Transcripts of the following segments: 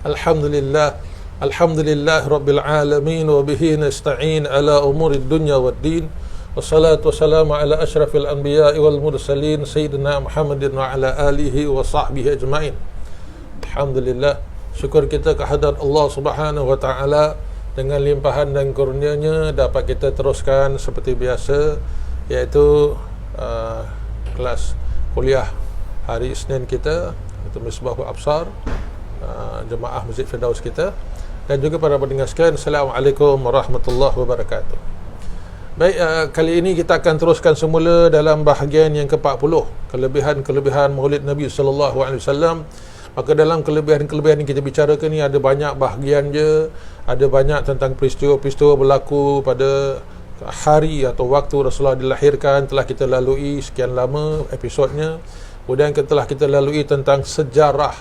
Alhamdulillah. Alhamdulillah Rabbil Alamin. Wa bihi nasta'in ala umuri dunya waddin. Wassalatu wassalamu ala ashrafil anbiya'i wal mursalin Sayyidina Muhammadin wa ala alihi wa sahbihi ajma'in. Alhamdulillah. Syukur kita kehadrat Allah Subhanahu wa ta'ala. Dengan limpahan dan kurnianya dapat kita teruskan seperti biasa, iaitu kelas kuliah hari Isnin kita, itu Misbahul Absar, jemaah Masjid Firdaus kita, dan juga para pendengar sekalian, Assalamualaikum warahmatullahi wabarakatuh. Baik, kali ini kita akan teruskan semula dalam bahagian yang ke-40, kelebihan-kelebihan Maulid Nabi sallallahu alaihi wasallam. Maka dalam kelebihan-kelebihan yang kita bicarakan ni ada banyak bahagian je, ada banyak tentang peristiwa-peristiwa berlaku pada hari atau waktu Rasulullah dilahirkan, telah kita lalui sekian lama episodnya. Kemudian telah kita lalui tentang sejarah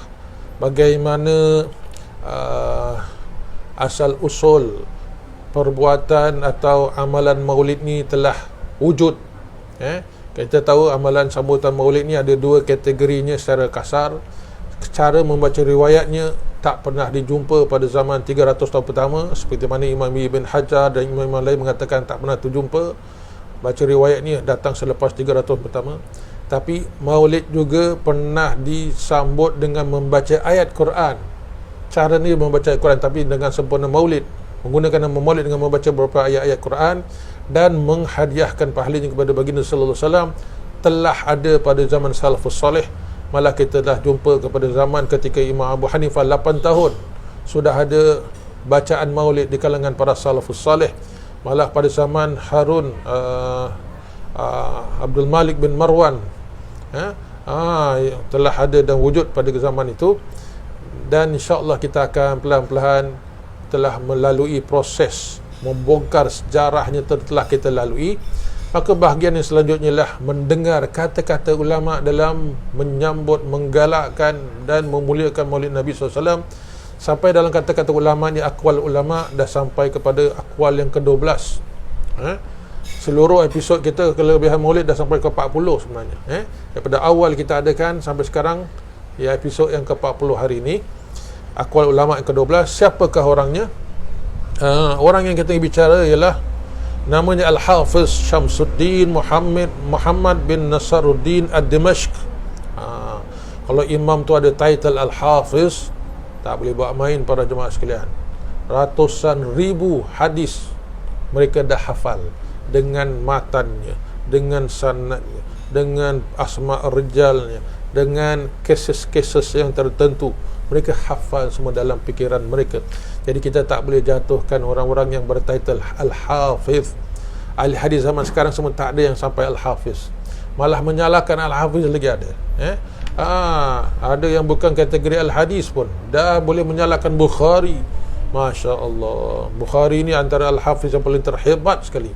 bagaimana asal usul perbuatan atau amalan maulid ni telah wujud. Kita tahu amalan sambutan maulid ni ada dua kategorinya secara kasar. Cara membaca riwayatnya tak pernah dijumpa pada zaman 300 tahun pertama, seperti mana Imam Ibn Hajar dan imam lain mengatakan tak pernah terjumpa. Baca riwayat ni datang selepas 300 tahun pertama. Tapi maulid juga pernah disambut dengan membaca ayat Quran. Cara ni membaca ayat Quran tapi dengan sempurna maulid, menggunakan nama maulid dengan membaca beberapa ayat-ayat Quran dan menghadiahkan pahalanya kepada baginda sallallahu alaihi wasallam, telah ada pada zaman salafus soleh. Malah kita dah jumpa kepada zaman ketika Imam Abu Hanifah 8 tahun sudah ada bacaan maulid di kalangan para salafus salih. Malah pada zaman Harun Abdul Malik bin Marwan telah ada dan wujud pada zaman itu. Dan insya-Allah kita akan pelan-pelan telah melalui proses membongkar sejarahnya telah kita lalui. Maka bahagian yang selanjutnya lah mendengar kata-kata ulama dalam menyambut, menggalakkan dan memuliakan maulid Nabi SAW. Sampai dalam kata-kata ulama ni, akwal ulama dah sampai kepada akwal yang ke-12. Seluruh episod kita kelebihan maulid dah sampai ke-40 sebenarnya. Daripada awal kita adakan sampai sekarang, ya episod yang ke-40 hari ini, akwal ulama yang ke-12. Siapakah orangnya? Orang yang kita bicara ialah namanya Al-Hafiz Syamsuddin Muhammad bin Nasaruddin Ad-Dimashq. Kalau imam tu ada title Al-Hafiz, tak boleh buat main para jemaah sekalian. Ratusan ribu hadis mereka dah hafal dengan matannya, dengan sanadnya, dengan asma' rijalnya, dengan kes-kes yang tertentu. Mereka hafal semua dalam fikiran mereka. Jadi kita tak boleh jatuhkan orang-orang yang bertitle Al-Hafiz. Ahli hadis zaman sekarang semua tak ada yang sampai Al-Hafiz. Malah menyalahkan Al-Hafiz lagi ada. Ada yang bukan kategori Al-Hadis pun dah boleh menyalahkan Bukhari. Masya Allah, Bukhari ni antara Al-Hafiz yang paling terhebat sekali.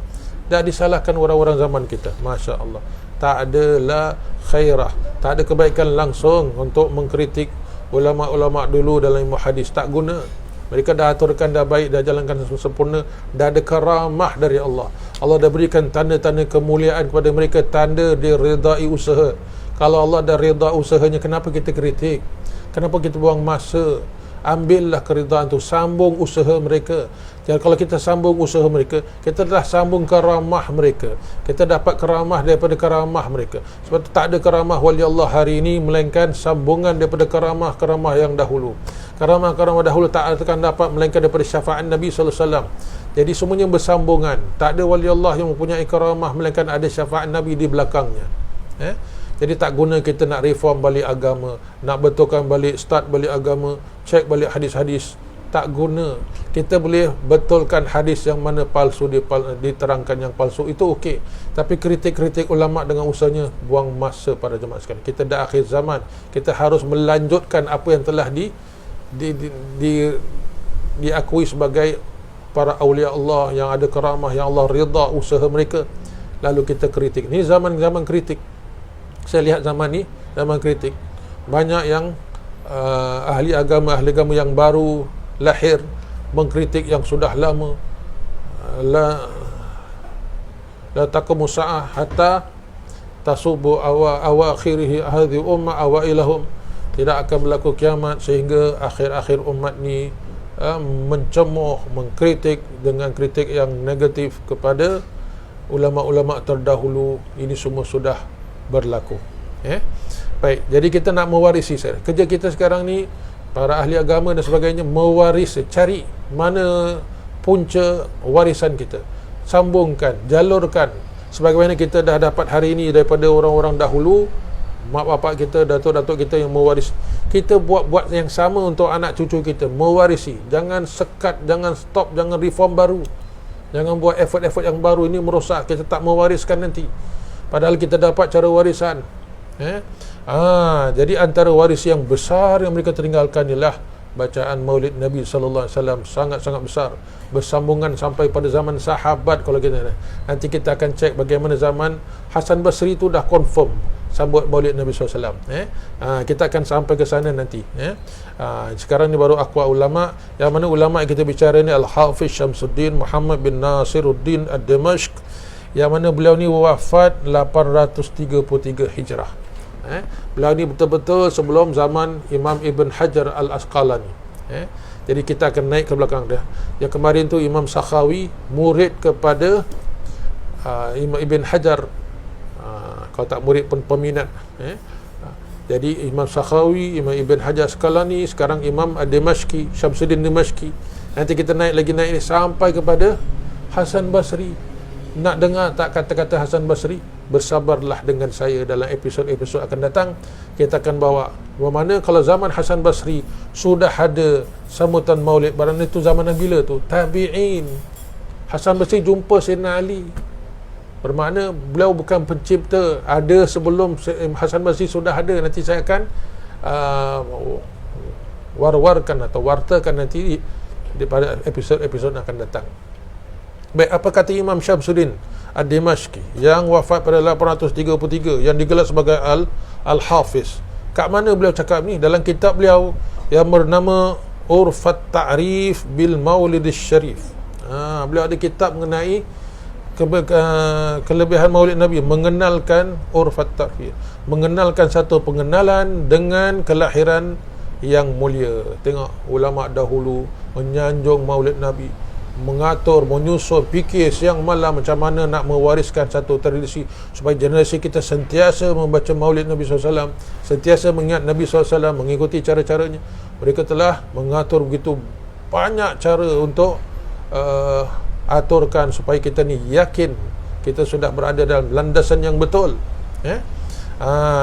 Dah disalahkan orang-orang zaman kita. Masya Allah, tak adalah khairah, tak ada kebaikan langsung untuk mengkritik ulama-ulama dulu dalam ilmu hadis. Tak guna. Mereka dah aturkan, dah baik, dah jalankan sempurna, dah ada karamah dari Allah. Allah dah berikan tanda-tanda kemuliaan kepada mereka, tanda dia redai usaha. Kalau Allah dah reda usahanya, kenapa kita kritik? Kenapa kita buang masa? Ambillah keridaan tu, sambung usaha mereka. Jadi kalau kita sambung usaha mereka, kita dah sambung karamah mereka. Kita dapat karamah daripada karamah mereka. Sebab tu tak ada karamah wali Allah hari ini melainkan sambungan daripada karamah-karamah yang dahulu. Karamah-karamah dahulu tak akan dapat melainkan daripada syafaat Nabi sallallahu alaihi wasallam. Jadi semuanya bersambungan. Tak ada wali Allah yang mempunyai karamah melainkan ada syafaat Nabi di belakangnya. Jadi tak guna kita nak reform balik agama, nak betulkan balik, start balik agama, cek balik hadis-hadis. Tak guna. Kita boleh betulkan hadis yang mana palsu, diterangkan yang palsu, itu okey. Tapi kritik-kritik ulama dengan usahanya, buang masa pada jemaah sekalian. Kita dah akhir zaman. Kita harus melanjutkan apa yang telah diakui sebagai para awliya Allah yang ada karamah, yang Allah rida usaha mereka. Lalu kita kritik. Ni zaman-zaman kritik. Saya lihat zaman ni zaman kritik. Banyak yang ahli agama yang baru lahir mengkritik yang sudah lama. La taqumu sa'ah hatta tasubu awakhirihi hadhi umma awailahum. tidak akan berlaku kiamat sehingga akhir-akhir umat ni mencemoh, mengkritik dengan kritik yang negatif kepada ulama-ulama terdahulu. Ini semua sudah berlaku. Baik, jadi kita nak mewarisi. Kerja kita sekarang ni, para ahli agama dan sebagainya, mewarisi, cari mana punca warisan kita, sambungkan, jalurkan sebagaimana kita dah dapat hari ini daripada orang-orang dahulu, mak bapak kita, datuk-datuk kita yang mewaris. Kita buat yang sama untuk anak cucu kita, mewarisi. Jangan sekat, jangan stop, jangan reform baru, jangan buat effort-effort yang baru. Ini merosak, kita tak mewariskan nanti, padahal kita dapat cara warisan. Jadi antara waris yang besar yang mereka tinggalkan ialah bacaan Maulid Nabi sallallahu alaihi wasallam, sangat-sangat besar, bersambungan sampai pada zaman sahabat. Kalau kita nanti kita akan cek bagaimana zaman Hasan Basri itu dah confirm sambut Maulid Nabi SAW. Kita akan sampai ke sana nanti. Sekarang ni baru aqwal ulama. Yang mana ulama yang kita bicara ni Al-Hafiz Syamsuddin Muhammad bin Nasiruddin Ad-Dimashq, yang mana beliau ni wafat 833 Hijrah. Beliau ni betul-betul sebelum zaman Imam Ibn Hajar Al-Asqalani. Jadi kita akan naik ke belakang dia. Yang kemarin tu Imam Sakhawi, murid kepada Imam Ibn Hajar, kalau tak murid pun peminat. Jadi Imam Sakhawi, Imam Ibn Hajar Asqalani, sekarang Imam Ad-Dimashqi, Syamsuddin Dimashqi. Nanti kita naik sampai kepada Hasan Basri. Nak dengar tak kata-kata Hasan Basri? Bersabarlah dengan saya, dalam episod-episod akan datang kita akan bawa bagaimana kalau zaman Hasan Basri sudah ada sambutan Maulid. Barang itu zaman bila tu? Tabi'in. Hasan Basri jumpa Sayyidina Ali. Bermakna beliau bukan pencipta, ada sebelum Hasan Basri sudah ada. Nanti saya akan war-warkan atau wartakan nanti pada episod-episod akan datang. Baik, apa kata Imam Syamsuddin Ad-Dimashqi yang wafat pada 833, yang digelar sebagai Al-Hafiz? Kat mana beliau cakap ni? Dalam kitab beliau yang bernama Urfat Ta'rif bil Maulid Syarif. Beliau ada kitab mengenai kelebihan Maulid Nabi, mengenalkan Urfat Ta'rif, mengenalkan satu pengenalan dengan kelahiran yang mulia. Tengok ulama dahulu menyanjung Maulid Nabi, mengatur, menyusun, fikir siang malam macam mana nak mewariskan satu tradisi supaya generasi kita sentiasa membaca Maulid Nabi SAW, sentiasa mengingat Nabi SAW, mengikuti cara-caranya. Mereka telah mengatur begitu banyak cara untuk aturkan supaya kita ni yakin kita sudah berada dalam landasan yang betul,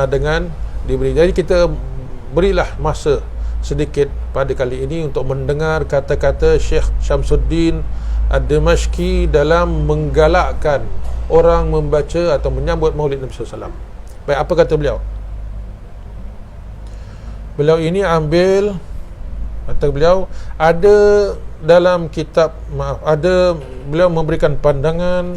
dengan diberi. Jadi kita berilah masa sedikit pada kali ini untuk mendengar kata-kata Syekh Syamsuddin Ad-Dimashqi dalam menggalakkan orang membaca atau menyambut Maulid Nabi SAW. Baik, apa kata beliau? Beliau ini ambil, kata beliau, ada dalam kitab, beliau memberikan pandangan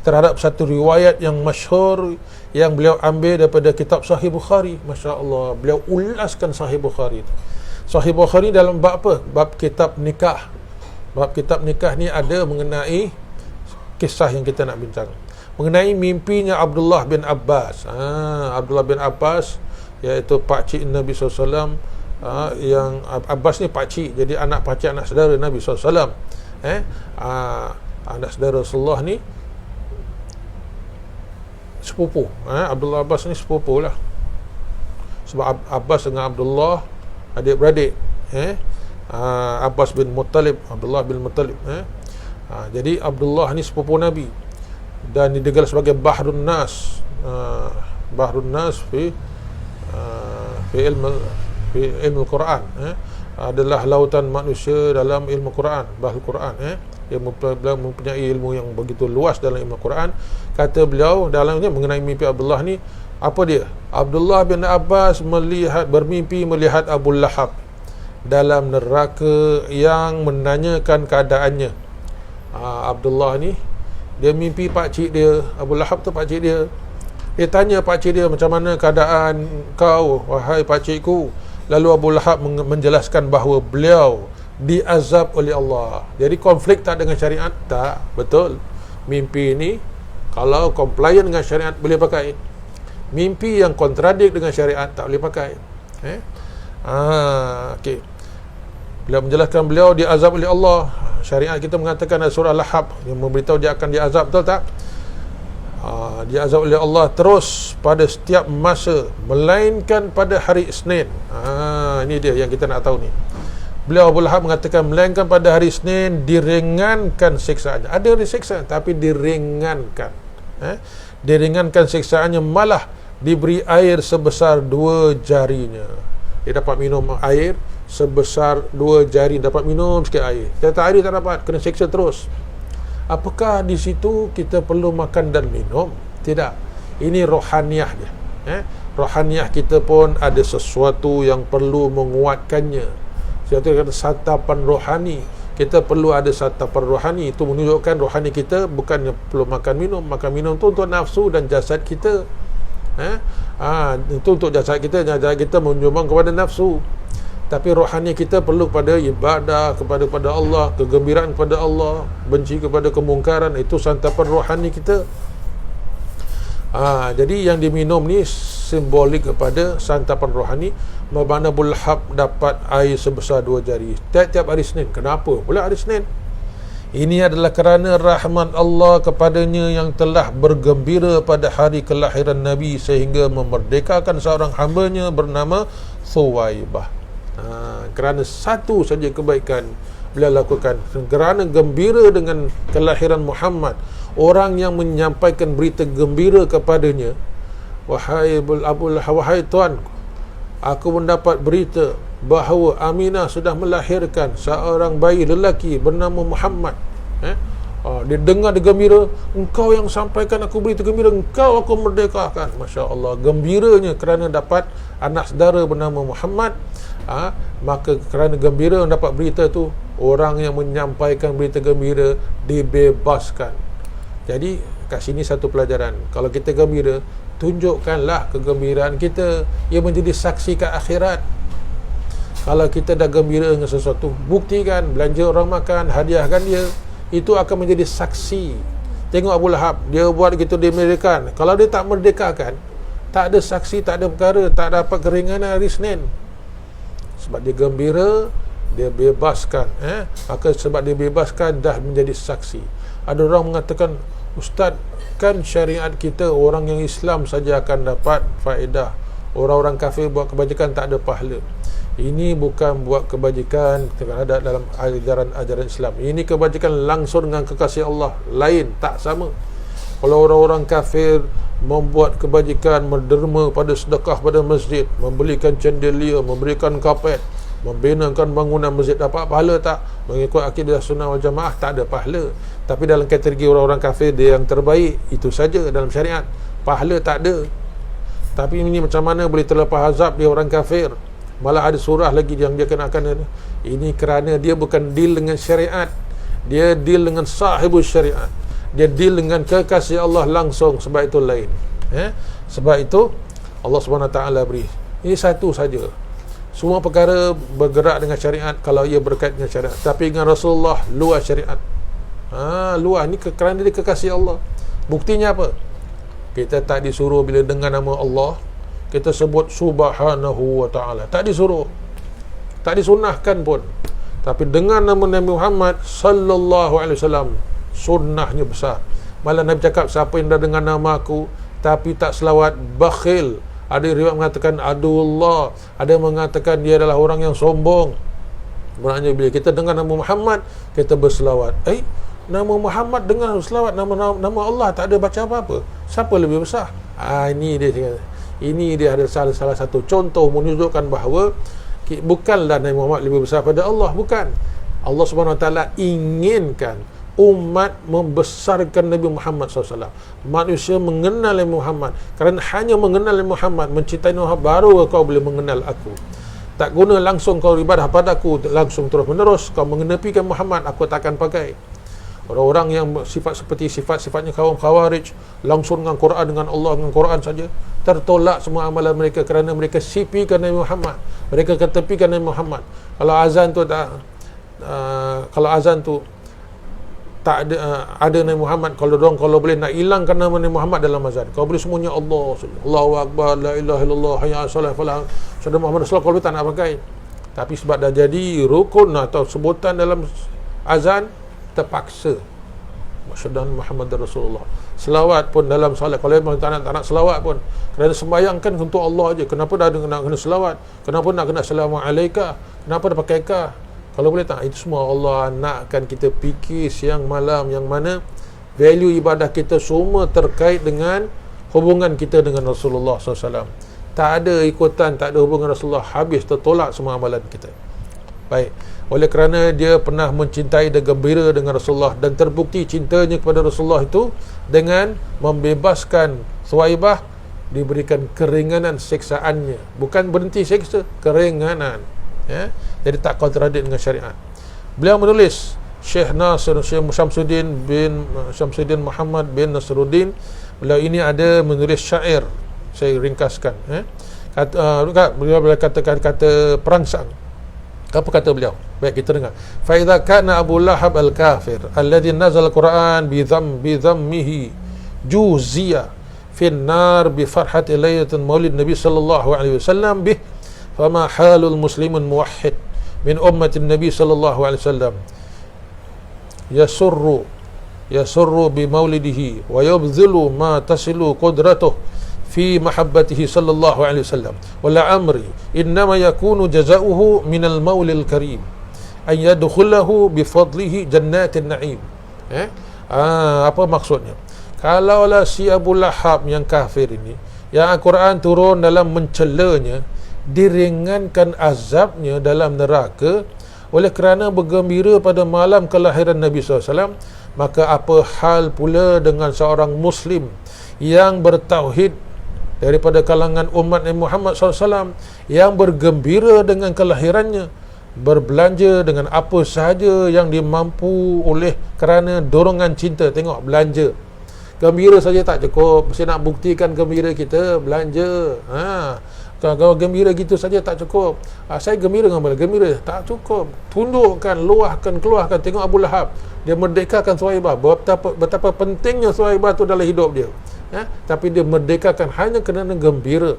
terhadap satu riwayat yang masyhur yang beliau ambil daripada kitab Sahih Bukhari. Masya Allah, beliau ulaskan Sahih Bukhari itu. Sahih Bukhari dalam bab apa? Bab kitab nikah. Bab kitab nikah ni ada mengenai kisah yang kita nak bincang, mengenai mimpinya Abdullah bin Abbas. Abdullah bin Abbas, iaitu pakcik Nabi SAW. Yang Abbas ni pakcik, jadi anak pakcik, anak saudara Nabi SAW. Anak saudara Rasulullah ni sepupu. Abdullah Abbas ni sepupu lah, sebab Abbas dengan Abdullah adik-beradik. Abbas bin Muttalib, Abdullah bin Muttalib. Jadi Abdullah ni sepupu Nabi dan digelar sebagai Bahrun Nas. Bahrun Nas fi ilmu Quran. Adalah lautan manusia dalam ilmu Quran, Bahrul Quran. Dia mempunyai ilmu yang begitu luas dalam ilmu Quran. Kata beliau dalamnya mengenai mimpi Abdullah ni, apa dia? Abdullah bin Abbas bermimpi melihat Abu Lahab dalam neraka yang menanyakan keadaannya. Abdullah ni dia mimpi pakcik dia, Abu Lahab tu pakcik dia. Dia tanya pakcik dia, macam mana keadaan kau wahai pakcikku? Lalu Abu Lahab menjelaskan bahawa beliau diazab oleh Allah. Jadi konflik tak dengan syariat? Tak, betul. Mimpi ni kalau compliant dengan syariat boleh pakai. Mimpi yang kontradik dengan syariat tak boleh pakai. Okey. Beliau menjelaskan beliau diazab oleh Allah. Syariat kita mengatakan dalam surah Lahab yang memberitahu dia akan diazab, betul tak? Diazab oleh Allah terus pada setiap masa, melainkan pada hari Isnin. Ini dia yang kita nak tahu ni. Beliau Abu Lahab mengatakan melainkan pada hari Isnin diringankan siksaannya. Ada siksa tapi diringankan. Diringankan siksaannya, malah diberi air sebesar 2 jarinya. Dia dapat minum air sebesar 2 jari, dapat minum sikit air. Kata air tak dapat, kena siksa terus. Apakah di situ kita perlu makan dan minum? Tidak. Ini rohaniah dia. Rohaniah kita pun ada sesuatu yang perlu menguatkannya. Sesuatu yang kata santapan rohani. Kita perlu ada santapan rohani. Itu menunjukkan rohani kita bukannya perlu makan minum. Makan minum itu untuk nafsu dan jasad kita. Itu untuk jasad kita. Jasad kita menyumbang kepada nafsu. Tapi rohani kita perlu kepada ibadah kepada Allah, kegembiraan kepada Allah, benci kepada kemungkaran. Itu santapan rohani kita. Jadi yang diminum ni simbolik kepada santapan rohani. Bermakna Abu Lahab dapat air sebesar 2 jari tiap-tiap hari Isnin. Kenapa pula hari Isnin? Ini adalah kerana rahmat Allah kepadanya yang telah bergembira pada hari kelahiran Nabi sehingga memerdekakan seorang hambanya bernama Thuwaibah. Kerana satu saja kebaikan beliau lakukan, kerana gembira dengan kelahiran Muhammad, orang yang menyampaikan berita gembira kepadanya, wahai tuan, aku mendapat berita bahawa Aminah sudah melahirkan seorang bayi lelaki bernama Muhammad. Dia dengar, dia gembira. Engkau yang sampaikan aku berita gembira, engkau aku merdekakan. Masya Allah, gembiranya kerana dapat anak saudara bernama Muhammad. Maka kerana gembira dapat berita tu, orang yang menyampaikan berita gembira dibebaskan. Jadi kat sini satu pelajaran. Kalau kita gembira, tunjukkanlah kegembiraan kita, ia menjadi saksi kat akhirat. Kalau kita dah gembira dengan sesuatu, buktikan, belanja orang makan, hadiahkan dia, itu akan menjadi saksi. Tengok Abu Lahab, dia buat gitu, dia merdekakan. Kalau dia tak merdekakan, tak ada saksi, tak ada perkara, tak dapat keringanan hari Isnin. Sebab dia gembira, dia bebaskan. Maka sebab dia bebaskan, dah menjadi saksi. Ada orang mengatakan, Ustaz, kan syariat kita orang yang Islam saja akan dapat faedah, orang-orang kafir buat kebajikan tak ada pahala. Ini bukan buat kebajikan terhadap dalam ajaran Islam. Ini kebajikan langsung dengan kekasih Allah, lain, tak sama. Kalau orang-orang kafir membuat kebajikan, menderma pada sedekah pada masjid, membelikan chandelier, memberikan kapet, membinakan bangunan masjid, dapat pahala tak? Mengikut akidah sunnah wal jamaah, tak ada pahala. Tapi dalam kategori orang-orang kafir, dia yang terbaik, itu saja dalam syariat. Pahala tak ada. Tapi ini macam mana boleh terlepas azab dia orang kafir? Malah ada surah lagi yang dia kenakan. Ini kerana dia bukan deal dengan syariat, dia deal dengan sahibus syariat, dia deal dengan kekasih Allah langsung. Sebab itu lain. Sebab itu Allah SWT beri. Ini satu saja. Semua perkara bergerak dengan syariat kalau ia berkait dengan syariat. Tapi dengan Rasulullah, luar syariat. Luar ni kerana dia kekasih Allah. Buktinya apa? Kita tak disuruh bila dengar nama Allah, kita sebut subhanahu wa ta'ala. Tak disuruh, tak disunahkan pun. Tapi dengan nama Nabi Muhammad sallallahu alaihi wasallam, sunnahnya besar. Malah Nabi cakap, siapa yang dah dengar nama aku tapi tak selawat, bakhil. Ada riwayat mengatakan aduullah, ada yang mengatakan dia adalah orang yang sombong. Maknanya bila kita dengar nama Muhammad, kita berselawat. Nama Muhammad dengar selawat, nama Allah tak ada baca apa-apa, siapa lebih besar? Ini dia ada salah satu contoh menunjukkan bahawa bukanlah Nabi Muhammad lebih besar pada Allah. Bukan. Allah SWT inginkan umat membesarkan Nabi Muhammad SAW. Manusia mengenal Nabi Muhammad. Kerana hanya mengenal Nabi Muhammad, mencintai Nabi Muhammad, baru kau boleh mengenal aku. Tak guna langsung kau ibadah pada aku langsung terus menerus, kau mengenepikan Muhammad, aku takkan pakai. Orang-orang yang sifat seperti sifat-sifatnya kaum Khawarij, langsung dengan Quran, dengan Allah, dengan Quran saja, tertolak semua amalan mereka kerana mereka sipikan Nabi Muhammad, mereka ketepikan Nabi Muhammad. Kalau azan tu tak ada ada Nabi Muhammad. Kalau boleh nak hilangkan nama Nabi Muhammad dalam azan, kalau boleh semuanya Allahu Akbar, la ilaha illallah, hayya 'alas salat, falah syahadu Muhammad Rasulullah, kalau boleh tak nak pakai. Tapi sebab dah jadi rukun atau sebutan dalam azan, terpaksa syahadu Muhammad Rasulullah. Selawat pun dalam solat, kalau memang tak nak selawat pun, kerana sembahyang kan untuk Allah aja, kenapa dah nak kena selawat, kenapa nak kena assalamualaikum, kenapa dah pakai ka? Kalau boleh tak, itu semua Allah nakkan kita fikir siang malam, yang mana value ibadah kita semua terkait dengan hubungan kita dengan Rasulullah SAW. Tak ada ikutan, tak ada hubungan Rasulullah, habis tertolak semua amalan kita. Baik, oleh kerana dia pernah mencintai dan gembira dengan Rasulullah, dan terbukti cintanya kepada Rasulullah itu dengan membebaskan Suhaibah, diberikan keringanan siksaannya, bukan berhenti siksa, keringanan, ya? Jadi tak kontradik dengan syariat. Beliau menulis, Syekh Syamsuddin Muhammad bin Nasruddin, beliau ini ada menulis syair, saya ringkaskan, beliau katakan kata perangsang. Apa kata beliau? Baik, kita dengar. Fa idza kana Abu Lahab al-kafir alladhi nazala al-Quran bi dhammihi juziya fi an-nar bi farhati laylatin maulid Nabi sallallahu alaihi wasallam bih, fama halul muslimun muwahhid min ummati Nabi sallallahu alaihi wasallam yasurru bi maulidihi wa yabdhilu ma tasilu qudratuhu fi mahabbatihi sallallahu alaihi wasallam, wala amri innama yakunu jazaohu minal maulil karim an yadkhulahu bi fadlihi jannatin na'im. Apa maksudnya? Kalaulah si Abu Lahab yang kafir ini, yang Al-Quran turun dalam mencelanya, diringankan azabnya dalam neraka oleh kerana bergembira pada malam kelahiran Nabi SAW, maka apa hal pula dengan seorang Muslim yang bertauhid daripada kalangan umat Nabi Muhammad SAW, yang bergembira dengan kelahirannya, berbelanja dengan apa sahaja yang dimampu oleh kerana dorongan cinta. Tengok, belanja, gembira saja tak cukup, mesti nak buktikan gembira kita, belanja. Kalau gembira gitu saja tak cukup. Saya gembira dengan mana? Gembira tak cukup, tundukkan, luahkan, keluarkan. Tengok Abu Lahab, dia merdekakan Suhaibah. Betapa pentingnya Suhaibah tu dalam hidup dia. Tapi dia merdekakan hanya kerana gembira.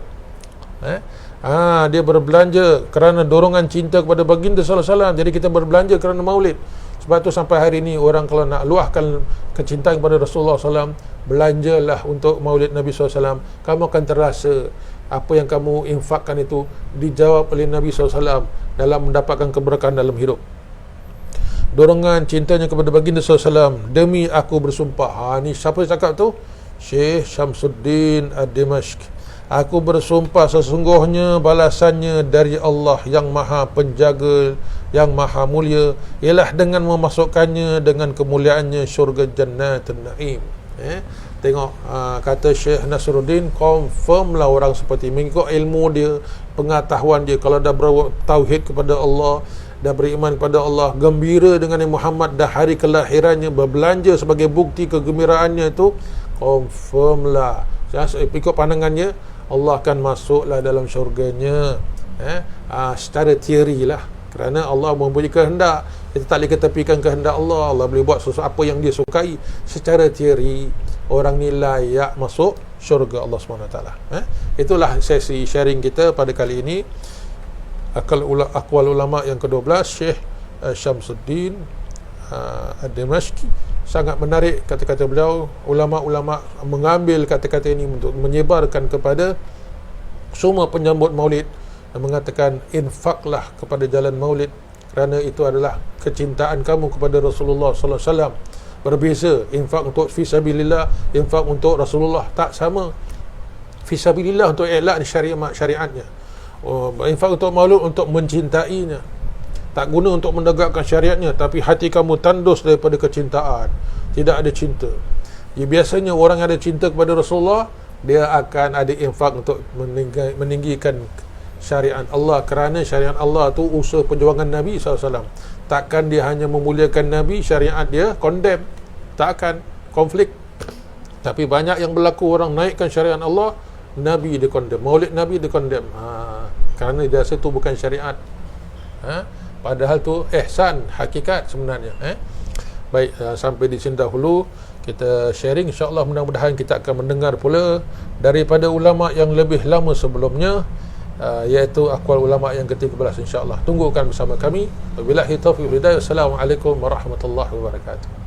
Dia berbelanja kerana dorongan cinta kepada baginda sallallahu alaihi wasallam. Jadi kita berbelanja kerana maulid. Sebab tu sampai hari ini orang kalau nak luahkan kecintaan kepada Rasulullah SAW, belanjalah untuk maulid Nabi SAW. Kamu akan terasa apa yang kamu infakkan itu dijawab oleh Nabi SAW dalam mendapatkan keberkahan dalam hidup. Dorongan cintanya kepada baginda SAW. Demi aku bersumpah. Ni siapa cakap tu? Syekh Syamsuddin Ad-Dimashq. Aku bersumpah sesungguhnya balasannya dari Allah yang maha penjaga, yang maha mulia, ialah dengan memasukkannya dengan kemuliaannya syurga Jannatul Naim. Tengok, kata Syekh Nasruddin, confirm lah orang seperti mengikut ilmu dia, pengetahuan dia, kalau dah bertauhid kepada Allah, dah beriman kepada Allah, gembira dengan Nabi Muhammad, dah hari kelahirannya, berbelanja sebagai bukti kegembiraannya itu, confirm lah, ikut pandangannya, Allah akan masuklah dalam syurganya. Secara teori lah, kerana Allah mempunyai kehendak, kita tak boleh ketepikan kehendak Allah. Allah boleh buat sesuatu apa yang dia sukai. Secara teori, orang ni layak masuk syurga Allah SWT. Itulah sesi sharing kita pada kali ini. Aqwal ulama yang ke-12, Syekh Syamsuddin Ad-Dimashqi. Sangat menarik kata-kata beliau. Ulama-ulama mengambil kata-kata ini untuk menyebarkan kepada semua penyambut maulid, dan mengatakan infaklah kepada jalan maulid, kerana itu adalah kecintaan kamu kepada Rasulullah sallallahu alaihi wasallam. Berbeza, infak untuk fisabilillah, infak untuk Rasulullah tak sama. Fisabilillah untuk i'lan syariatnya, infak untuk maulid untuk mencintainya, tak guna untuk menegakkan syariatnya, tapi hati kamu tandus daripada kecintaan, tidak ada cinta. Biasanya orang yang ada cinta kepada Rasulullah, dia akan ada infak untuk meninggikan syariat Allah, kerana syariat Allah tu usaha perjuangan Nabi SAW. Takkan dia hanya memuliakan Nabi, syariat dia condemn, tak akan konflik. Tapi banyak yang berlaku, orang naikkan syariat Allah, Nabi dia condemn, maulid Nabi dia condemn, kerana dia rasa tu bukan syariat. Padahal tu ihsan, hakikat sebenarnya. Baik, sampai di sini dahulu kita sharing. InsyaAllah mudah-mudahan kita akan mendengar pula daripada ulama yang lebih lama sebelumnya, iaitu aqwal ulama yang ke-13 insyaAllah. Tunggukan bersama kami. Wabillahi taufiq wal hidayah. Assalamualaikum warahmatullahi wabarakatuh.